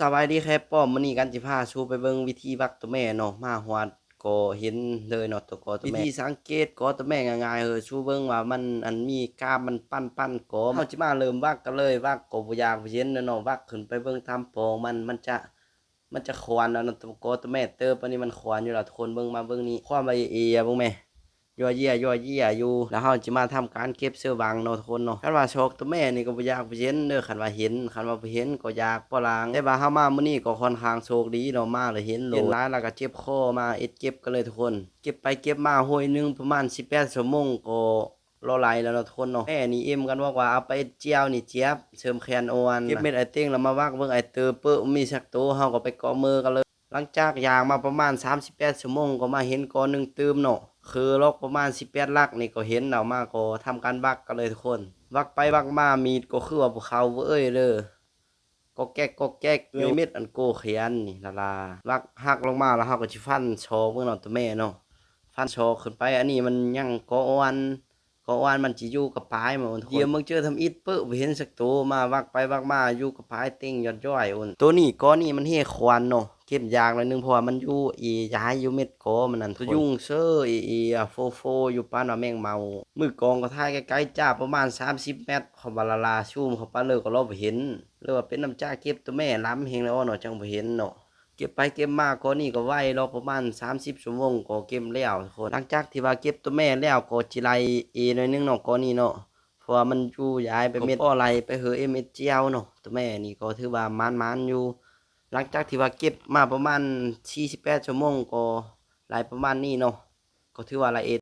สวัสดีครับป้อมมื้อนี้กันสิพาสู่ไปเบิ่งวิธีวักตัวแม่เนาะมาฮอดก็เห็นเลยเนาะตัวกอตัวแม่วิธีสังเกตกอตัวแม่ง่ายๆสู่เบิ่งว่ามันมีกล้ามมันปั้นๆกอเฮาสิมาเริ่มวักกันเลยวักก็บ่อยากเห็นเนาะวักขึ้นไปเบิ่งตามปองมันจะควานแล้วเนาะตัวกอตัวแม่เติบอันนี้มันควานอยู่แล้วทุกคนเบิ่งมาเบิ่งนี่ความละเอียดเบิ่งแม่ยั่วเยี้ยอยู่แล้วเราจะมาทำการเก็บเสื้อวังเนาะทุกคนเนาะคันว่าโชคตัวแม่นี่ก็บ่อยากไปเห็นเด้อคันว่าเห็นคันว่าบ่เห็นก็อยากบ่ลางแต่ว่าเฮามามื้อนี้ก็ค่อนข้างโชคดีเนาะมาแล้วเห็นโลหลายแล้วก็เจ็บคอมาเก็บกันเลยทุกคนเก็บไปเก็บมาห้วยหนึงประมาณ18ชั่วโมงก็รอไหลแล้วเนาะทุกคนเนาะแม่นี่เอ็มกันว่าเอาไปเจียวนี่เจี๊ยบเสริมแขนอ่อนเก็บเม็ดไอเต้งแล้วมาวักเบิ่งไอเตอเปิ้มีสักโตเฮาก็ไปเกาะมือกันเลยหลังจากย่างมาประมาณ38ชั่วโมงก็มาเห็นกอหนึงตืมเนาะ คือลอกประมาณ18ลักนี่ก็เห็นเอามาก็ทำการวักกันเลยทุกคนวักไปวักมามีดก็คือว่าภูเขาเอ้ยเด้อก็แก๊กอยู่เม็ดอันโกเขียนนี่ละลาวักหักลงมาแล้วเฮาก็สิฟันชอเบิ่งเนาะตัวแม่เนาะฟันชอขึ้นไปอันนี้มันยังกออ่อนมันสิอยู่กับปลายมันทุกคนเดี๋ยวมึงเจอทำอิฐปึ๊บ่เห็นสักตัวมาวักไปวักมาอยู่กับปลายเต็งยอดย่อยอุ่นตัวนี้กอนี่มันเฮควันเนาะเก็บยากหน่อยนึงเพราะว่ามันอยู่ย้ายอยู่เม็ดกอมันนั่นตัวยุ่งเซ้อโฟอยู่ปานว่าแมงเมามือกองก็ถ่ายไกลๆจ้าประมาณ30เมตรเขาบาลาลาซูมเข้าไปเลยก็เราบ่เห็นหรือว่าเป็นน้ำจ้าเก็บตัวแม่ล้ำเฮงแล้วเนาะจังบ่เห็นเนาะ เก็บไปเก็บมาก็นี่ก็ไว้รอประมาณ30ชั่วโมงก็เก็บแล้วทุกคนหลังจากที่ว่าเก็บตัวแม่แล้วก็จิไลหน่อยนึงเนาะก็นี่เนาะเพราะว่ามันอยู่ย้ายไปเม็ดอ้อไหลไปเหอเอ็มเจียวเนาะตัวแม่นี่ก็ถือว่ามันอยู่หลังจากที่ว่าเก็บมาประมาณ48ชั่วโมงก็ไหลประมาณนี้เนาะก็ถือว่าละเอียด